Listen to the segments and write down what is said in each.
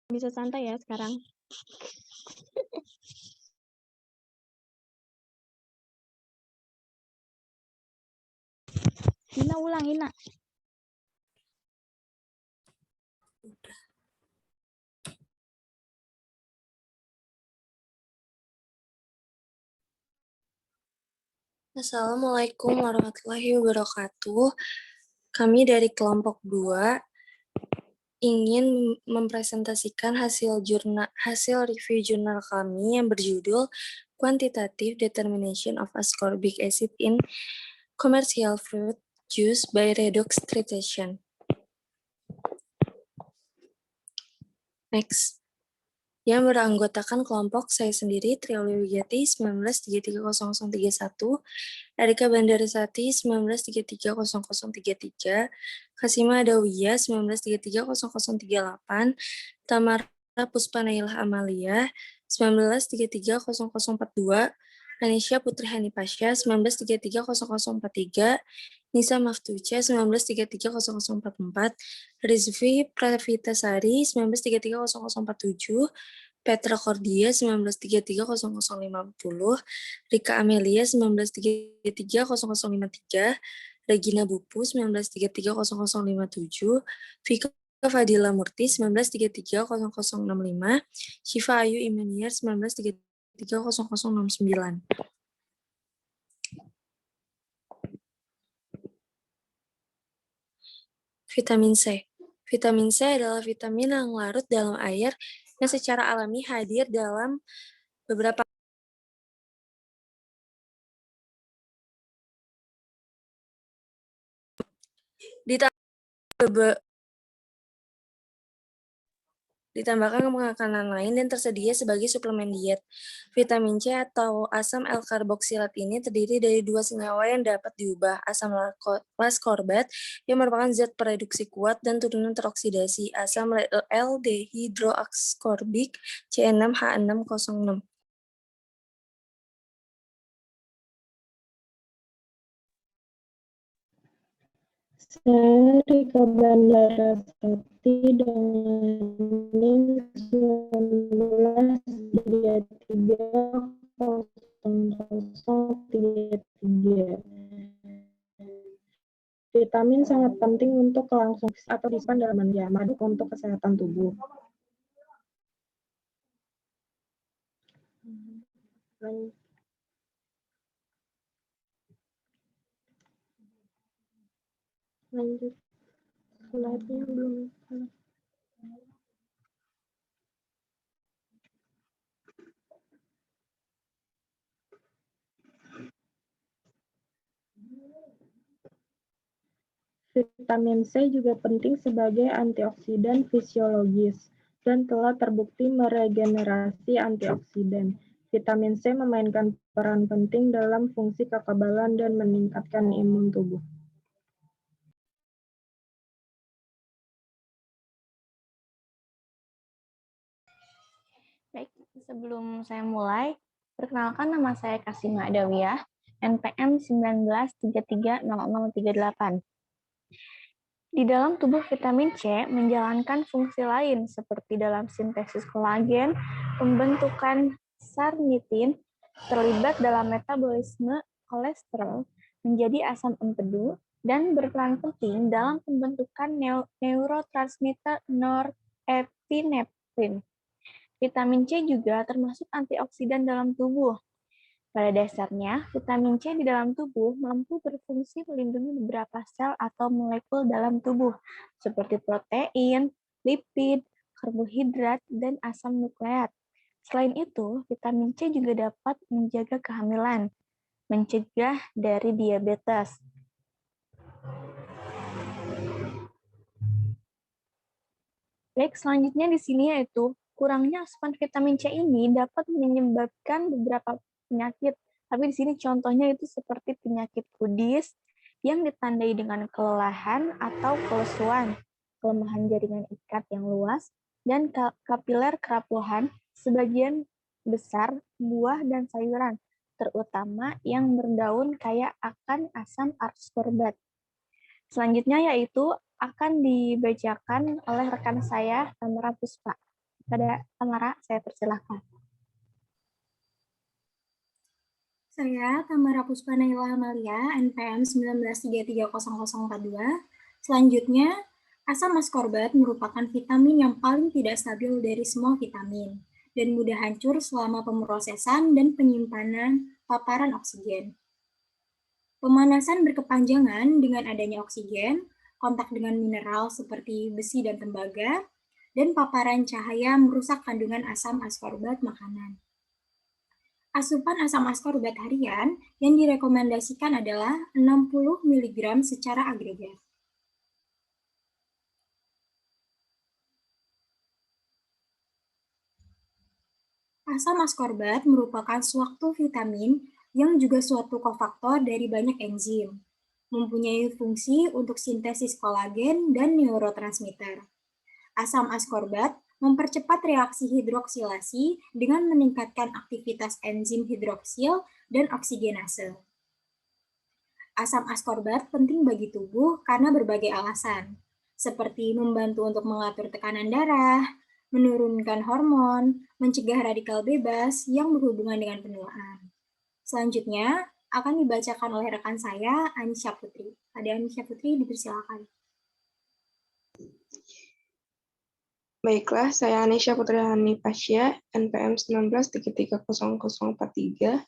Bisa santai ya sekarang. Ina ulang, Ina. Assalamualaikum warahmatullahi wabarakatuh. Kami dari kelompok 2 ingin mempresentasikan hasil review jurnal kami yang berjudul Quantitative Determination of Ascorbic Acid in Commercial Fruit Juice by Redox Treatment. Next. Yang beranggotakan kelompok saya sendiri, Triauli Wigiati 19330031, Erika Bandarisati 19330033, Kasima Adawiyah 19330038, Tamara Puspanailah Amalia 19330042, Anisha Putri Hanipasya 19330043, Nisa Maftuca 19330044, Rizvi Pravitasari 19330047, Petra Cordia 19330050, Rika Amelia 19330053, Regina Bupu 19330057, Vika Fadila Murti 19330065, Syifa Ayu Imaniar 19330069. Vitamin C. Vitamin C adalah vitamin yang larut dalam air yang secara alami hadir dalam beberapa ditambahkan makanan lain dan tersedia sebagai suplemen diet. Vitamin C atau asam L-karboksilat ini terdiri dari 2 senyawa yang dapat diubah, asam ascorbat yang merupakan zat pereduksi kuat dan turunan teroksidasi, asam L-dehydroascorbic C6H6O6. Saya Rika Bandarasati dengan NIM 19330033. Vitamin sangat penting untuk kelangsungan atau disimpan dalam manusia, madu untuk kesehatan tubuh. Lanjut. Slide-nya belum. Vitamin C juga penting sebagai antioksidan fisiologis dan telah terbukti meregenerasi antioksidan. Vitamin C memainkan peran penting dalam fungsi kekebalan dan meningkatkan imun tubuh. Baik, sebelum saya mulai, perkenalkan nama saya Kasima Adawiyah, NPM 19330038. Di dalam tubuh vitamin C menjalankan fungsi lain seperti dalam sintesis kolagen, pembentukan sarnitin, terlibat dalam metabolisme kolesterol menjadi asam empedu, dan berperan penting dalam pembentukan neurotransmitter norepinephrine. Vitamin C juga termasuk antioksidan dalam tubuh. Pada dasarnya, vitamin C di dalam tubuh mampu berfungsi melindungi beberapa sel atau molekul dalam tubuh, seperti protein, lipid, karbohidrat, dan asam nukleat. Selain itu, vitamin C juga dapat menjaga kehamilan, mencegah dari diabetes. Baik, selanjutnya di sini yaitu kurangnya asupan vitamin C ini dapat menyebabkan beberapa penyakit. Tapi di sini contohnya itu seperti penyakit kudis yang ditandai dengan kelelahan atau kelesuan, kelemahan jaringan ikat yang luas, dan kapiler kerapuhan sebagian besar buah dan sayuran, terutama yang berdaun kaya akan asam ascorbat. Selanjutnya yaitu akan dibacakan oleh rekan saya, Tamara Puspa. Pada Tamara, saya persilahkan. Saya Tamara Puspa Naila Amalia, NPM 19330042. Selanjutnya, asam askorbat merupakan vitamin yang paling tidak stabil dari semua vitamin dan mudah hancur selama pemrosesan dan penyimpanan paparan oksigen. Pemanasan berkepanjangan dengan adanya oksigen, kontak dengan mineral seperti besi dan tembaga, dan paparan cahaya merusak kandungan asam askorbat makanan. Asupan asam askorbat harian yang direkomendasikan adalah 60 mg secara agregat. Asam askorbat merupakan suatu vitamin yang juga suatu kofaktor dari banyak enzim, mempunyai fungsi untuk sintesis kolagen dan neurotransmitter. Asam askorbat mempercepat reaksi hidroksilasi dengan meningkatkan aktivitas enzim hidroksil dan oksigenase. Asam askorbat penting bagi tubuh karena berbagai alasan, seperti membantu untuk mengatur tekanan darah, menurunkan hormon, mencegah radikal bebas yang berhubungan dengan penuaan. Selanjutnya akan dibacakan oleh rekan saya, Anisha Putri. Ada Anisha Putri, dipersilakan. Baiklah, saya Anisha Putri Hanifasya, NPM 19330043,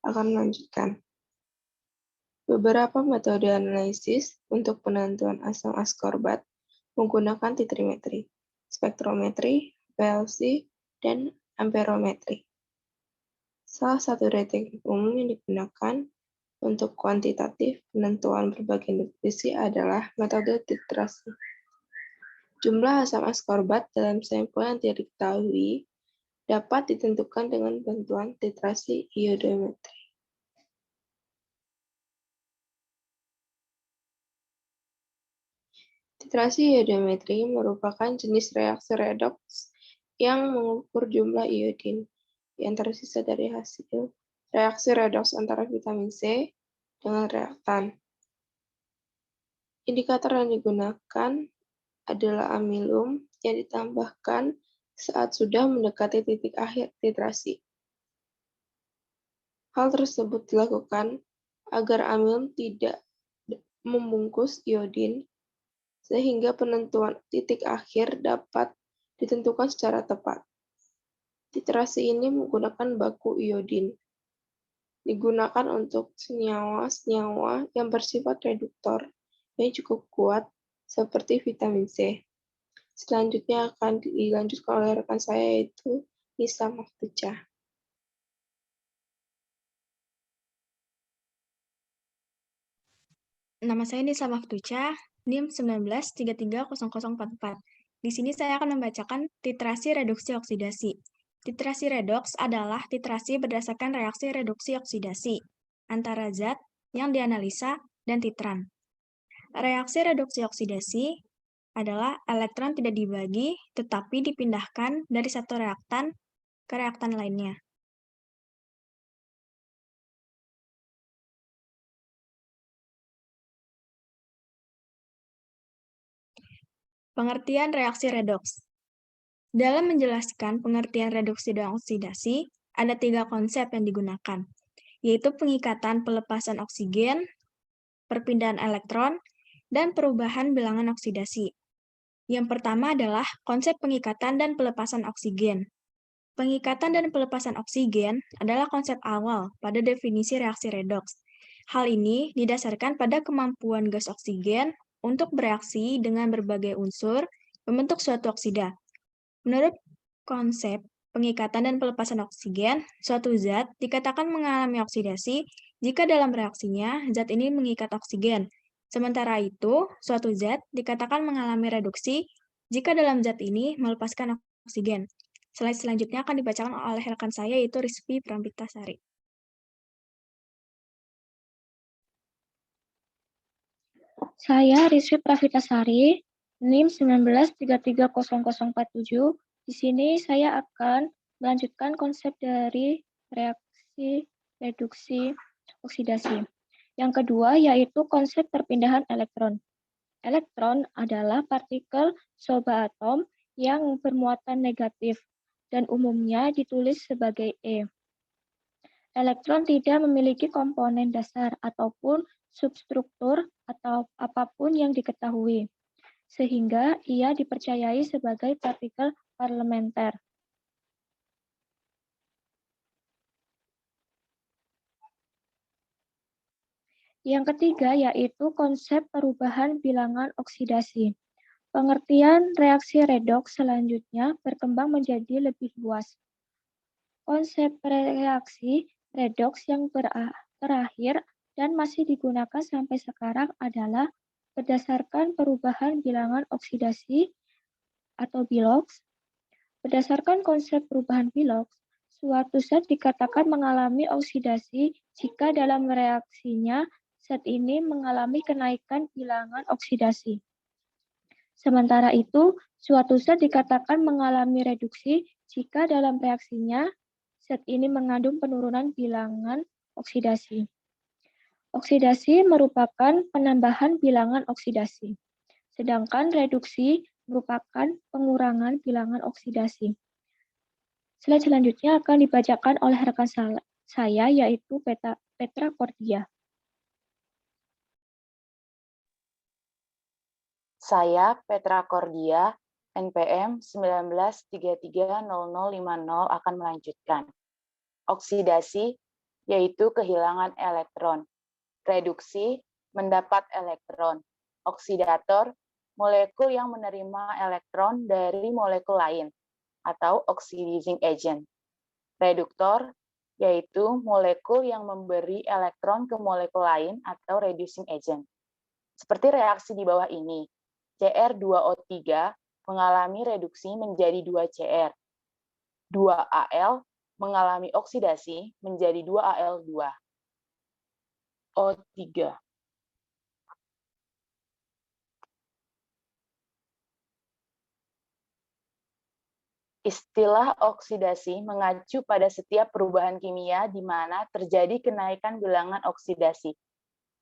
akan melanjutkan. Beberapa metode analisis untuk penentuan asam askorbat menggunakan titrimetri, spektrometri, PLC, dan amperometri. Salah satu teknik umum yang digunakan untuk kuantitatif penentuan berbagai nutrisi adalah metode titrasi. Jumlah asam askorbat dalam sampel yang tidak diketahui dapat ditentukan dengan bantuan titrasi iodometri. Titrasi iodometri merupakan jenis reaksi redoks yang mengukur jumlah iodin yang tersisa dari hasil reaksi redoks antara vitamin C dengan reaktan. Indikator yang digunakan adalah amilum yang ditambahkan saat sudah mendekati titik akhir titrasi. Hal tersebut dilakukan agar amilum tidak membungkus iodin, sehingga penentuan titik akhir dapat ditentukan secara tepat. Titrasi ini menggunakan baku iodin. Digunakan untuk senyawa-senyawa yang bersifat reduktor yang cukup kuat seperti vitamin C. Selanjutnya akan dilanjutkan oleh rekan saya, yaitu Nisa Maftucah. Nama saya Nisa Maftucah, NIM 19330044. Di sini saya akan membacakan titrasi reduksi oksidasi. Titrasi redoks adalah titrasi berdasarkan reaksi reduksi oksidasi antara zat yang dianalisa dan titran. Reaksi reduksi oksidasi adalah elektron tidak dibagi tetapi dipindahkan dari satu reaktan ke reaktan lainnya. Pengertian reaksi redoks. Dalam menjelaskan pengertian reduksi dan oksidasi, ada 3 konsep yang digunakan, yaitu pengikatan pelepasan oksigen, perpindahan elektron, dan perubahan bilangan oksidasi. Yang pertama adalah konsep pengikatan dan pelepasan oksigen. Pengikatan dan pelepasan oksigen adalah konsep awal pada definisi reaksi redoks. Hal ini didasarkan pada kemampuan gas oksigen untuk bereaksi dengan berbagai unsur membentuk suatu oksida. Menurut konsep pengikatan dan pelepasan oksigen, suatu zat dikatakan mengalami oksidasi jika dalam reaksinya zat ini mengikat oksigen. Sementara itu, suatu zat dikatakan mengalami reduksi jika dalam zat ini melepaskan oksigen. Slide selanjutnya akan dibacakan oleh rekan saya, yaitu Rizky Prampitasari. Saya Rizky Pravitasari, NIM 19330047. Di sini saya akan melanjutkan konsep dari reaksi reduksi oksidasi. Yang kedua yaitu konsep perpindahan elektron. Elektron adalah partikel subatom yang bermuatan negatif dan umumnya ditulis sebagai E. Elektron tidak memiliki komponen dasar ataupun substruktur atau apapun yang diketahui, sehingga ia dipercayai sebagai partikel parlementer. Yang ketiga yaitu konsep perubahan bilangan oksidasi. Pengertian reaksi redoks selanjutnya berkembang menjadi lebih luas. Konsep reaksi redoks yang terakhir dan masih digunakan sampai sekarang adalah berdasarkan perubahan bilangan oksidasi atau Bilox. Berdasarkan konsep perubahan Bilox, suatu zat dikatakan mengalami oksidasi jika dalam reaksinya zat ini mengalami kenaikan bilangan oksidasi. Sementara itu, suatu zat dikatakan mengalami reduksi jika dalam reaksinya zat ini mengandung penurunan bilangan oksidasi. Oksidasi merupakan penambahan bilangan oksidasi, sedangkan reduksi merupakan pengurangan bilangan oksidasi. Slide selanjutnya akan dibacakan oleh rekan saya, yaitu Petra Cordia. Saya, Petra Cordia, NPM 19330050 akan melanjutkan. Oksidasi, yaitu kehilangan elektron. Reduksi, mendapat elektron. Oksidator, molekul yang menerima elektron dari molekul lain, atau oxidizing agent. Reduktor, yaitu molekul yang memberi elektron ke molekul lain, atau reducing agent. Seperti reaksi di bawah ini, Cr2O3 mengalami reduksi menjadi 2Cr. 2Al mengalami oksidasi menjadi 2Al2. O3. Istilah oksidasi mengacu pada setiap perubahan kimia di mana terjadi kenaikan bilangan oksidasi.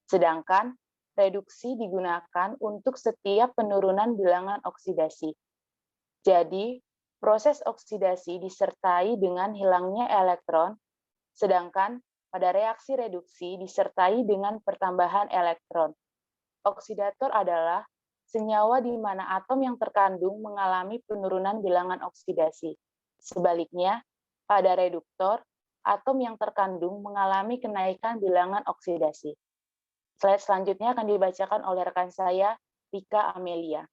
Sedangkan reduksi digunakan untuk setiap penurunan bilangan oksidasi. Jadi, proses oksidasi disertai dengan hilangnya elektron, sedangkan pada reaksi reduksi disertai dengan pertambahan elektron. Oksidator adalah senyawa di mana atom yang terkandung mengalami penurunan bilangan oksidasi. Sebaliknya, pada reduktor, atom yang terkandung mengalami kenaikan bilangan oksidasi. Slide selanjutnya akan dibacakan oleh rekan saya, Rika Amelia.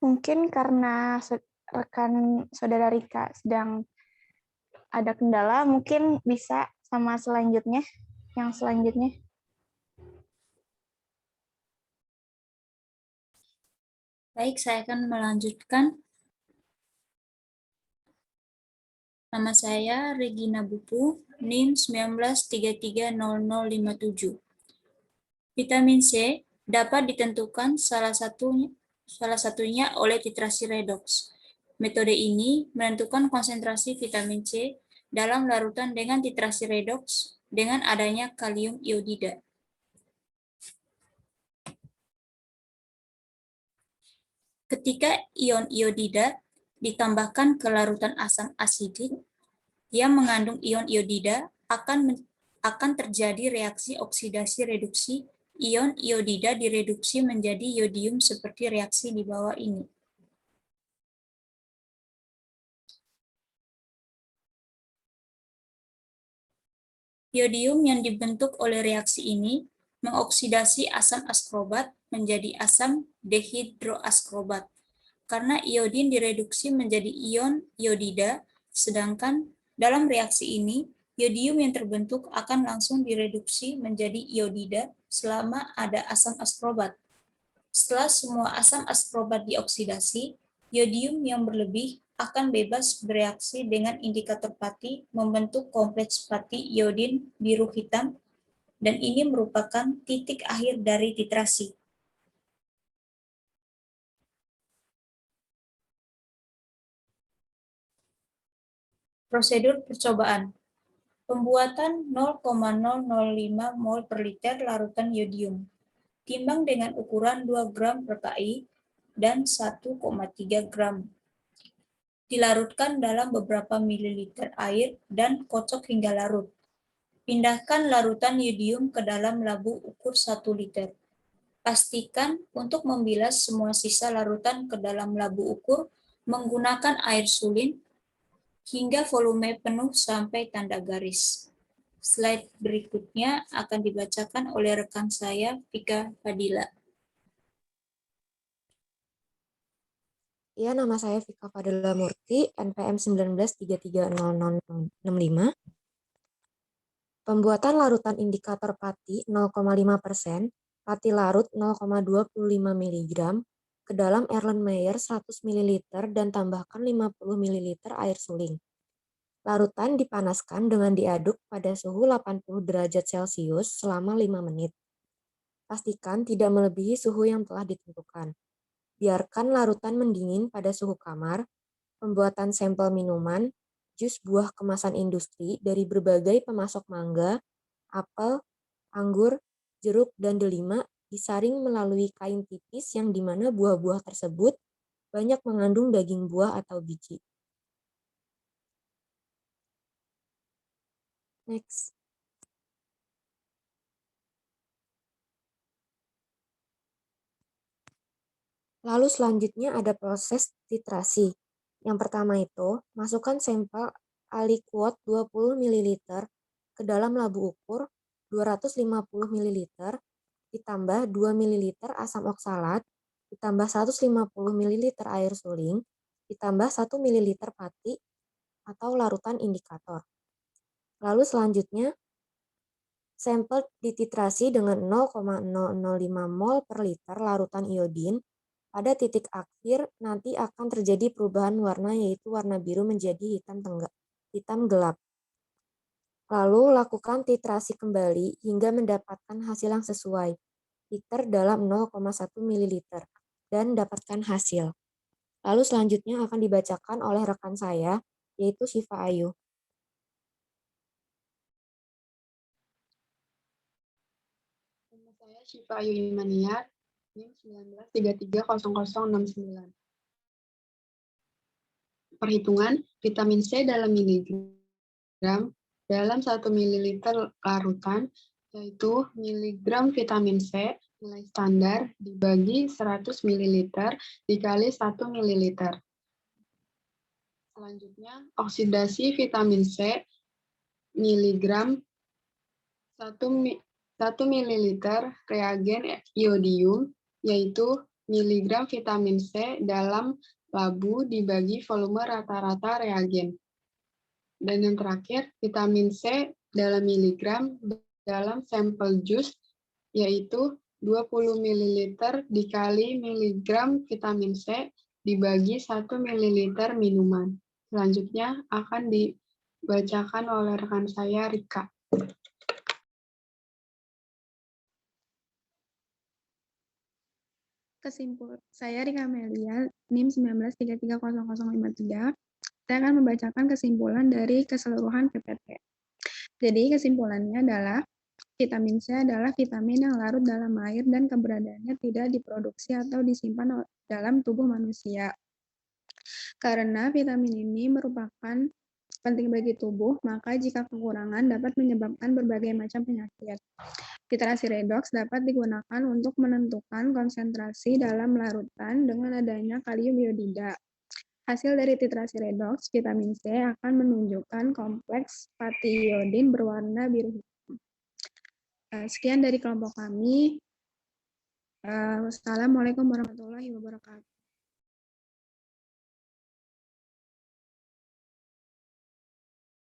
Mungkin karena rekan saudara Rika sedang ada kendala, mungkin bisa sama selanjutnya, yang selanjutnya. Baik, saya akan melanjutkan. Nama saya Regina Bupu, NIM 19330057. Vitamin C dapat ditentukan salah satunya oleh titrasi redoks. Metode ini menentukan konsentrasi vitamin C dalam larutan dengan titrasi redoks dengan adanya kalium iodida. Ketika ion iodida ditambahkan ke larutan asam asidik yang mengandung ion iodida, akan terjadi reaksi oksidasi reduksi. Ion iodida direduksi menjadi yodium seperti reaksi di bawah ini. Yodium yang dibentuk oleh reaksi ini mengoksidasi asam askorbat menjadi asam dehidroaskorbat. Karena iodin direduksi menjadi ion iodida, sedangkan dalam reaksi ini, yodium yang terbentuk akan langsung direduksi menjadi iodida selama ada asam askorbat. Setelah semua asam askorbat dioksidasi, yodium yang berlebih akan bebas bereaksi dengan indikator Pati membentuk kompleks Pati iodin biru hitam, dan ini merupakan titik akhir dari titrasi. Prosedur percobaan. Pembuatan 0,005 mol per liter larutan yodium. Timbang dengan ukuran 2 gram per KI dan 1,3 gram. Dilarutkan dalam beberapa mililiter air dan kocok hingga larut. Pindahkan larutan yodium ke dalam labu ukur 1 liter. Pastikan untuk membilas semua sisa larutan ke dalam labu ukur menggunakan air sulin hingga volume penuh sampai tanda garis. Slide berikutnya akan dibacakan oleh rekan saya, Vika Fadila. Ya, nama saya Vika Fadila Murti, NPM 19330065. Pembuatan larutan indikator Pati 0,5%, Pati larut 0,25 mg ke dalam Erlenmeyer 100 ml dan tambahkan 50 ml air suling. Larutan dipanaskan dengan diaduk pada suhu 80 derajat Celcius selama 5 menit. Pastikan tidak melebihi suhu yang telah ditentukan. Biarkan larutan mendingin pada suhu kamar. Pembuatan sampel minuman, jus buah kemasan industri dari berbagai pemasok mangga, apel, anggur, jeruk, dan delima disaring melalui kain tipis yang dimana buah-buah tersebut banyak mengandung daging buah atau biji. Next. Lalu selanjutnya ada proses titrasi. Yang pertama itu, masukkan sampel aliquot 20 ml ke dalam labu ukur 250 ml, ditambah 2 ml asam oksalat, ditambah 150 ml air suling, ditambah 1 ml pati atau larutan indikator. Lalu selanjutnya, sampel dititrasi dengan 0,005 mol per liter larutan iodin. Pada titik akhir nanti akan terjadi perubahan warna, yaitu warna biru menjadi hitam gelap. Lalu lakukan titrasi kembali hingga mendapatkan hasil yang sesuai, liter dalam 0,1 ml, dan dapatkan hasil. Lalu selanjutnya akan dibacakan oleh rekan saya, yaitu Syifa Ayu. Nama saya Syifa Ayu Imaniar, NIM 19330069. Perhitungan vitamin C dalam miligram dalam 1 ml larutan, yaitu miligram vitamin C nilai standar dibagi 100 ml dikali 1 ml. Selanjutnya, oksidasi vitamin C miligram 1 ml reagen iodium, yaitu miligram vitamin C dalam labu dibagi volume rata-rata reagen. Dan yang terakhir, vitamin C dalam miligram dalam sampel jus, yaitu 20 ml dikali miligram vitamin C dibagi 1 ml minuman. Selanjutnya akan dibacakan oleh rekan saya, Rika. Saya Rika Melia, NIM 19330053. Saya akan membacakan kesimpulan dari keseluruhan PPT. Jadi kesimpulannya adalah vitamin C adalah vitamin yang larut dalam air dan keberadaannya tidak diproduksi atau disimpan dalam tubuh manusia. Karena vitamin ini merupakan penting bagi tubuh, maka jika kekurangan dapat menyebabkan berbagai macam penyakit. Titrasi redoks dapat digunakan untuk menentukan konsentrasi dalam larutan dengan adanya kalium iodida. Hasil dari titrasi redoks, vitamin C akan menunjukkan kompleks pati iodin berwarna biru hitam. Sekian dari kelompok kami. Wassalamualaikum warahmatullahi wabarakatuh.